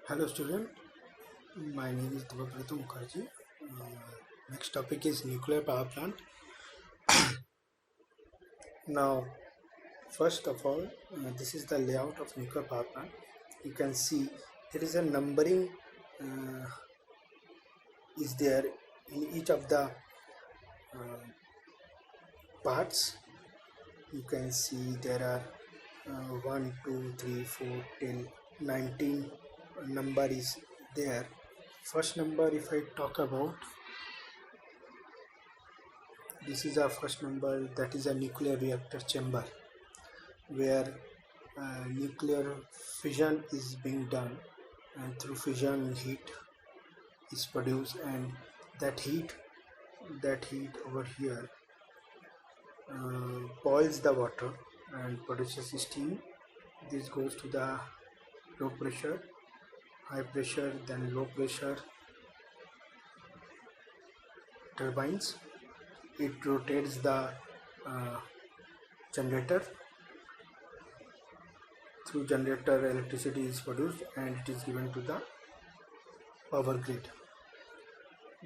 Hello student, my name is Debabrata Mukherjee. Next topic is nuclear power plant. Now, first of all, this is the layout of nuclear power plant. You can see there is a numbering is there in each of the parts. You can see there are 1, 2, 3, 4 till 19 number is there. First number, if I talk about, this is our first number, that is a nuclear reactor chamber where nuclear fission is being done, and through fission heat is produced, and that heat over here boils the water and produces steam. This goes to the low pressure, high pressure, then low pressure turbines. It rotates the generator. Through generator, electricity is produced and it is given to the power grid.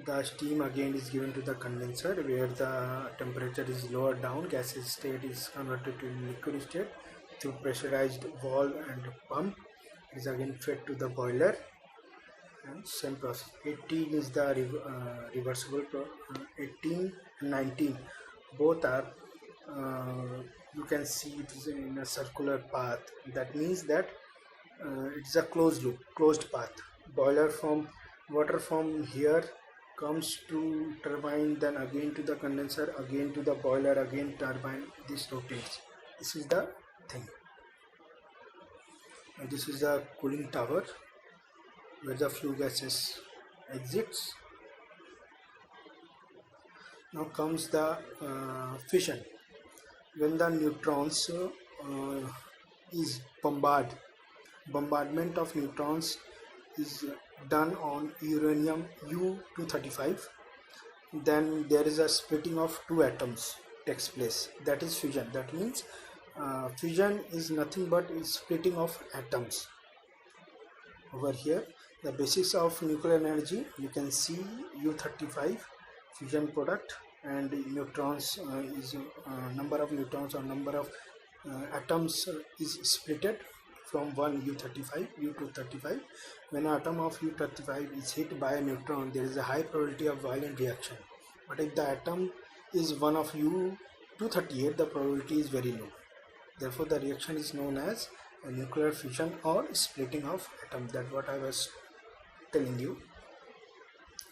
The steam again is given to the condenser, where the temperature is lowered down, gaseous state is converted to liquid state through pressurized valve and pump. It is again fed to the boiler, and same process. 18 is the reversible 18 and 19 both are you can see it is in a circular path. That means that it's a closed loop, closed path. Boiler from water from here comes to turbine, then again to the condenser, again to the boiler, again turbine. This rotates. This is the thing. And this is the cooling tower where the flue gases exits. Now comes the fission. When the neutrons is bombardment of neutrons is done on uranium U-235, then there is a splitting of two atoms takes place. That is fission. That means fission is nothing but splitting of atoms. Over here, the basis of nuclear energy, you can see U-35 fission product, and neutrons is number of neutrons or number of atoms is splitted from one U-235. When an atom of U-35 is hit by a neutron, there is a high probability of violent reaction. But if the atom is one of U-238, the probability is very low. Therefore, the reaction is known as a nuclear fission or splitting of atom. That's what I was telling you.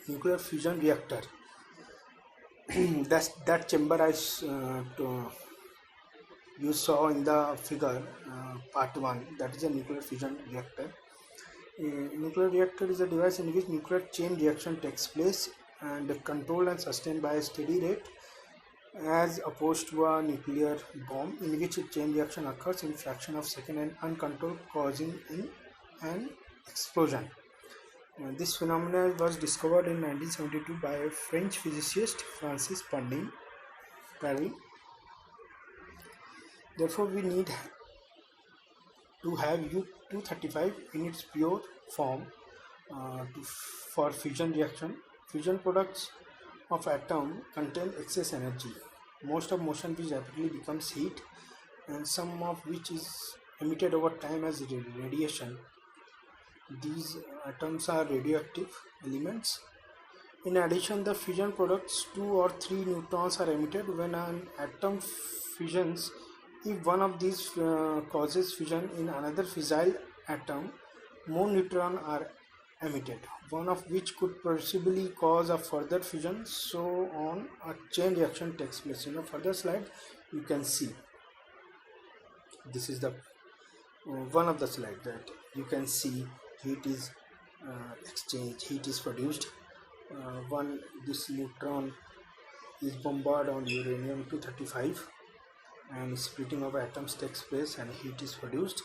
Nuclear fusion reactor. that chamber you saw in the figure part 1, that is a nuclear fusion reactor. Nuclear reactor is a device in which nuclear chain reaction takes place and controlled and sustained by a steady rate, as opposed to a nuclear bomb in which a chain reaction occurs in fraction of a second and uncontrolled, causing an explosion. This phenomenon was discovered in 1972 by a French physicist Francis Parin. Therefore, we need to have U-235 in its pure form for fission reaction. Fission products of atom contain excess energy, most of motion which rapidly becomes heat, and some of which is emitted over time as radiation. These atoms are radioactive elements. In addition, the fission products 2 or 3 neutrons are emitted when an atom fissions. If one of these causes fission in another fissile atom, more neutrons are emitted, one of which could possibly cause a further fission. So on, a chain reaction takes place. In a further slide, you can see. This is the one of the slides that you can see. Heat is exchanged, heat is produced. This neutron is bombarded on uranium-235, and splitting of atoms takes place and heat is produced.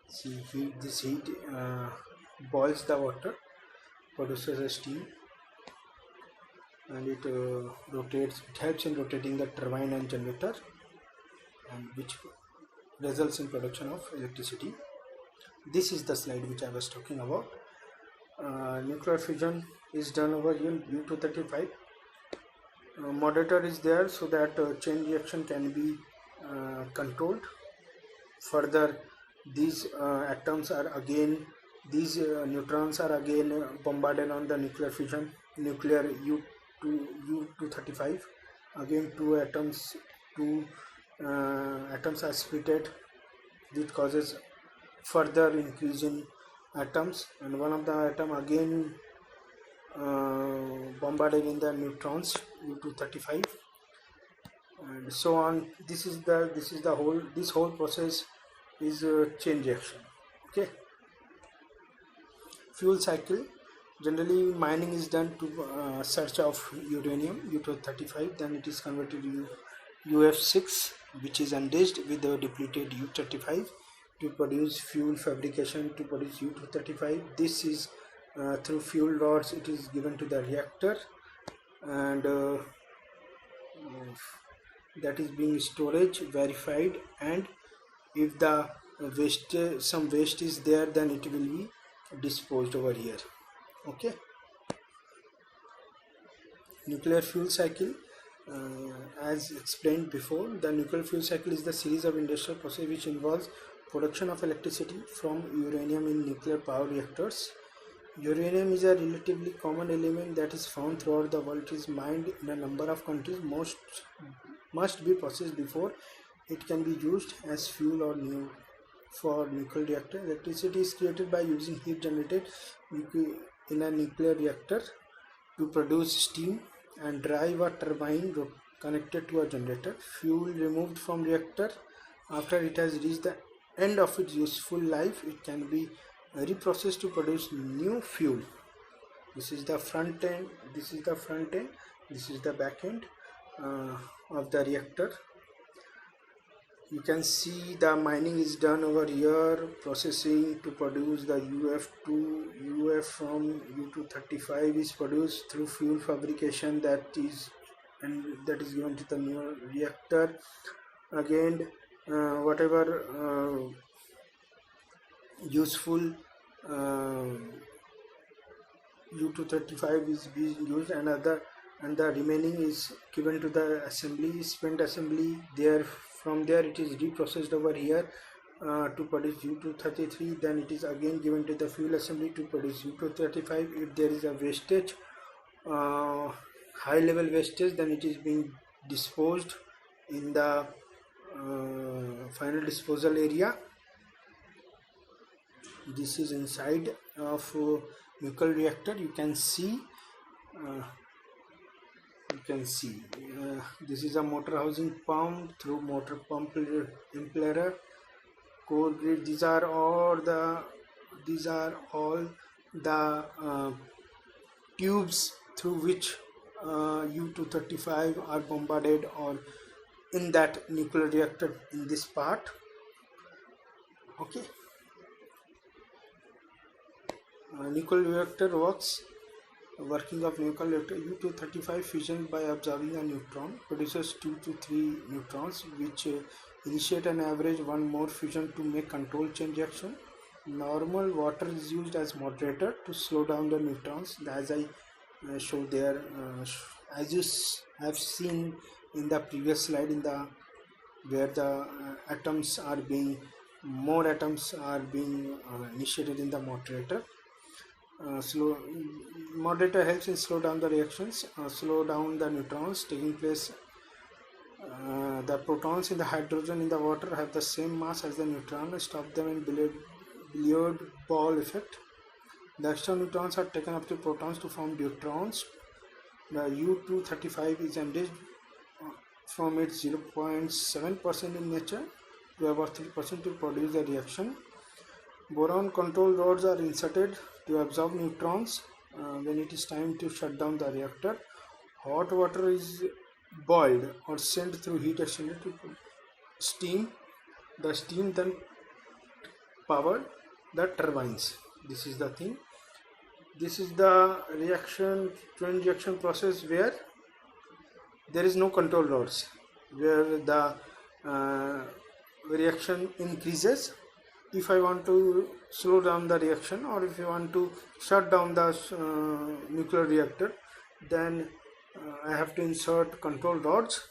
See, this heat boils the water, produces a steam, and it rotates. It helps in rotating the turbine and generator, and which results in production of electricity. This is the slide which I was talking about. Nuclear fusion is done over here U-235. Moderator is there so that chain reaction can be controlled. Further, these atoms are again, these neutrons are again bombarded on the nuclear fusion, nuclear U-235. Again, two atoms are splitted, which causes further increase in atoms, and one of the atom again bombarded in the neutrons U-235, and so on. This whole process is chain reaction. Okay. Fuel cycle. Generally, mining is done to search of uranium U-235, then it is converted to UF6, which is enriched with the depleted U-35 to produce fuel fabrication to produce U-235. This is through fuel rods, it is given to the reactor, and that is being storage verified, and if the some waste is there, then it will be disposed over here. Okay. Nuclear fuel cycle. As explained before, the nuclear fuel cycle is the series of industrial processes which involves production of electricity from uranium in nuclear power reactors. Uranium is a relatively common element that is found throughout the world. It is mined in a number of countries. Most must be processed before it can be used as fuel or for nuclear reactor. Electricity is created by using heat generated in a nuclear reactor to produce steam and drive a turbine connected to a generator. Fuel removed from reactor after it has reached the end of its useful life, it can be reprocessed to produce new fuel. This is the front end, this is the back end of the reactor. You can see the mining is done over here, processing to produce the UF from U-235 is produced through fuel fabrication that is given to the new reactor. Again, whatever useful U-235 is being used, and the remaining is given to the assembly, spent assembly. From there it is reprocessed over here to produce U-233. Then it is again given to the fuel assembly to produce U-235. If there is a wastage, high level wastage, then it is being disposed in the final disposal area. This is inside of nuclear reactor. You can see this is a motor housing pump through motor pump impeller, core grid. These are all the tubes through which U-235 are bombarded or in that nuclear reactor in this part. Okay. Nuclear reactor working of nuclear reactor. U-235 fusion by absorbing a neutron produces 2 to 3 neutrons, which initiate an average one more fusion to make control chain reaction. Normal water is used as moderator to slow down the neutrons, as I showed there, as you have seen in the previous slide, where the more atoms are being initiated in the moderator. Moderator helps in slow down the reactions, slow down the neutrons taking place. The protons in the hydrogen in the water have the same mass as the neutron, stop them in billiard ball effect. The extra neutrons are taken up to protons to form deuterons. The U-235 is enriched from its 0.7% in nature to about 3% to produce the reaction. Boron control rods are inserted to absorb neutrons when it is time to shut down the reactor. Hot water is boiled or sent through heat exchanger to steam. The steam then powered the turbines. This is the thing. This is the chain reaction process where there is no control rods, where the reaction increases if I want to slow down the reaction, or if you want to shut down the nuclear reactor, then I have to insert control rods.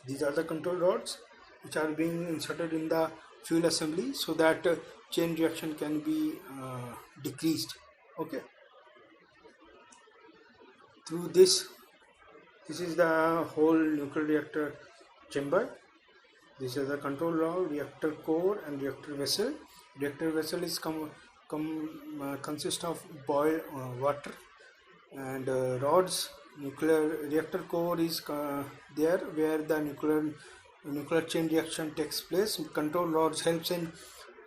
These are the control rods which are being inserted in the fuel assembly so that chain reaction can be decreased. Okay, through this is the whole nuclear reactor chamber. This is the control rod, reactor core, and reactor vessel. Reactor vessel is consist of boiled water, and rods. Nuclear reactor core is there where the nuclear chain reaction takes place. Control rods helps in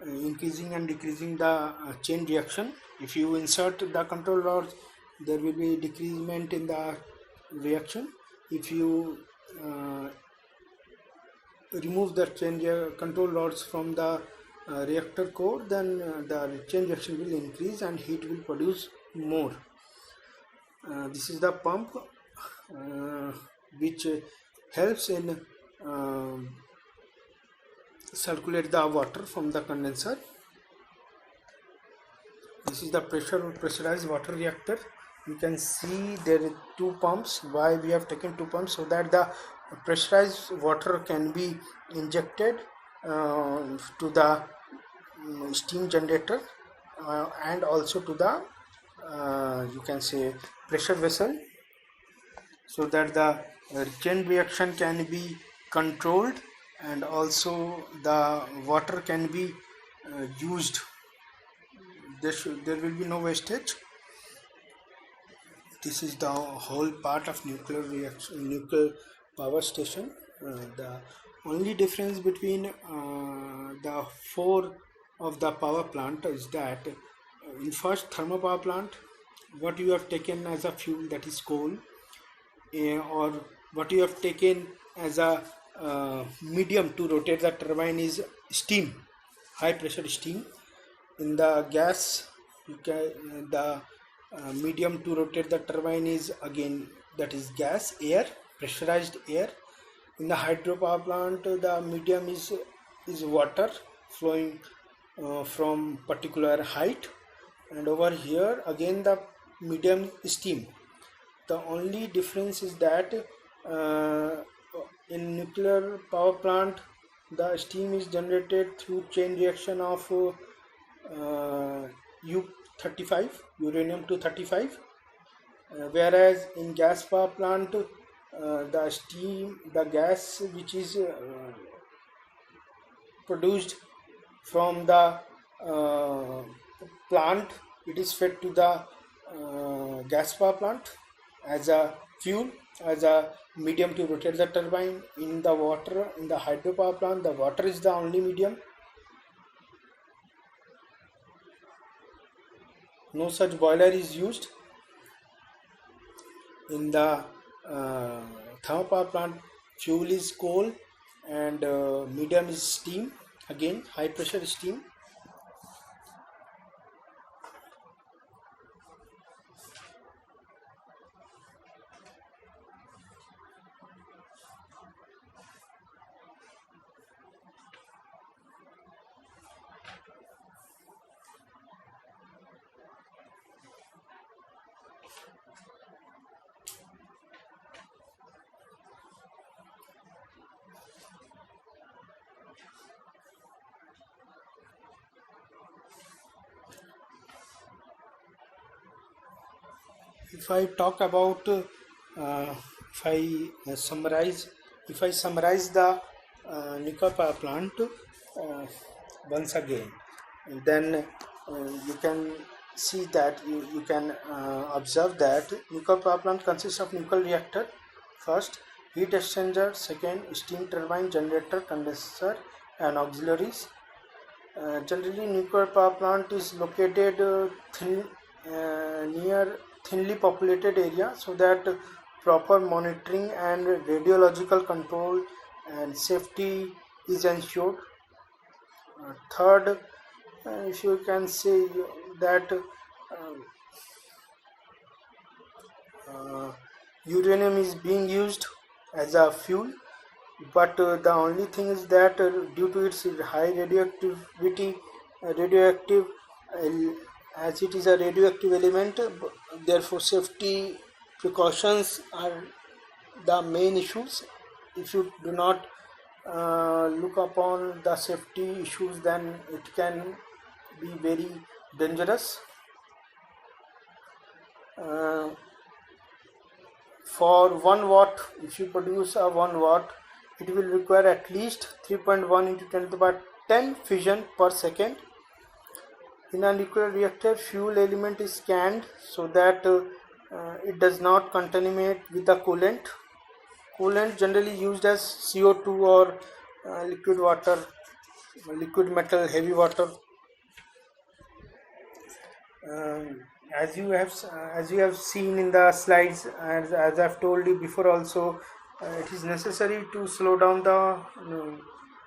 increasing and decreasing the chain reaction. If you insert the control rods, there will be decreasement in the reaction. If you remove the control rods from the reactor core, then the chain reaction will increase and heat will produce more. This is the pump which helps in circulate the water from the condenser. This is the pressurized water reactor. You can see there are two pumps. Why we have taken two pumps? So that the pressurized water can be injected to the steam generator and also to the you can say pressure vessel, so that the chain reaction can be controlled and also the water can be used. There will be no wastage. This is the whole part of nuclear power station. The only difference between the four of the power plant is that in first thermal power plant, what you have taken as a fuel, that is coal, or what you have taken as a medium to rotate the turbine is steam, high pressure steam. In the gas, the medium to rotate the turbine is again, that is gas, air, pressurized air. In the hydropower plant, the medium is water flowing from particular height, and over here again the medium steam. The only difference is that in nuclear power plant the steam is generated through chain reaction of U-35, uranium 235, whereas in gas power plant the gas which is produced from the plant, it is fed to the gas power plant as a fuel, as a medium to rotate the turbine. In the water, in the hydropower plant, the water is the only medium. No such boiler is used. In the thermal power plant, fuel is coal and medium is steam, again high pressure steam. If I talk about, if I summarize the nuclear power plant once again, then you can see that you can observe that nuclear power plant consists of nuclear reactor, first heat exchanger, second steam turbine, generator, condenser, and auxiliaries. Generally, nuclear power plant is located near thinly populated area, so that proper monitoring and radiological control and safety is ensured. Third, if you can say that uranium is being used as a fuel, but the only thing is that due to its high radioactivity, radioactive, uh, as it is a radioactive element, therefore safety precautions are the main issues. If you do not look upon the safety issues, then it can be very dangerous. Uh, for 1 watt, if you produce a 1 watt, it will require at least 3.1 into 10 to the power 10 fission per second. In a nuclear reactor, fuel element is scanned so that it does not contaminate with the coolant. Coolant generally used as CO2 or liquid water, liquid metal, heavy water. Um, as you have seen in the slides, as I've told you before also, it is necessary to slow down the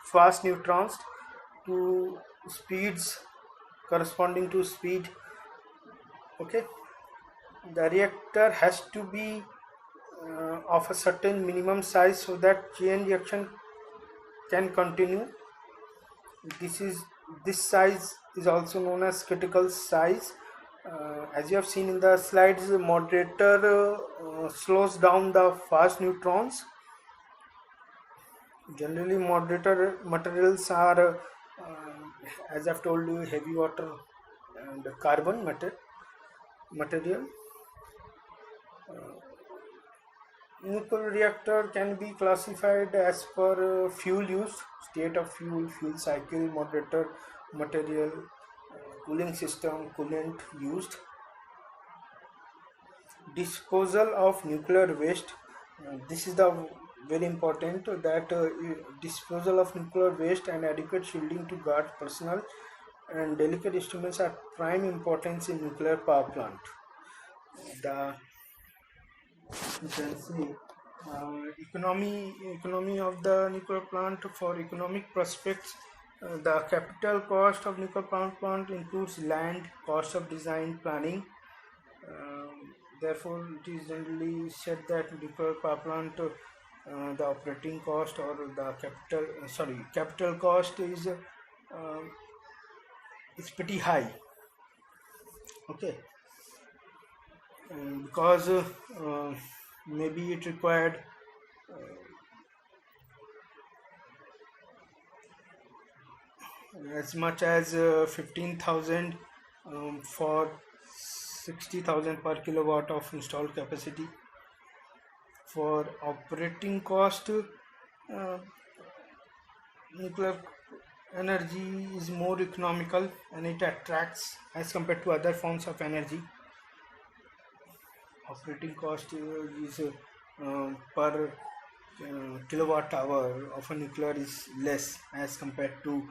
fast neutrons to speeds corresponding to speed. Okay, the reactor has to be of a certain minimum size so that chain reaction can continue. This size is also known as critical size. As you have seen in the slides, the moderator slows down the fast neutrons. Generally, moderator materials are, as I've told you, heavy water and carbon material. Nuclear reactor can be classified as per fuel use, state of fuel, fuel cycle, moderator, material, cooling system, coolant used. Disposal of nuclear waste. This is the very important that disposal of nuclear waste and adequate shielding to guard personnel and delicate instruments are prime importance in nuclear power plant. The you can see economy of the nuclear plant. For economic prospects, the capital cost of nuclear power plant includes land, cost of design, planning. Therefore, it is generally said that nuclear power plant, the operating cost or the capital cost is pretty high. Okay, because maybe it required as much as 15,000 for 60,000 per kilowatt of installed capacity. For operating cost, nuclear energy is more economical and it attracts as compared to other forms of energy. Operating cost is per kilowatt hour of a nuclear is less as compared to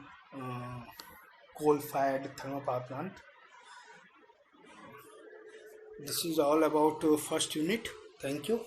coal-fired thermal power plant. This is all about first unit. Thank you.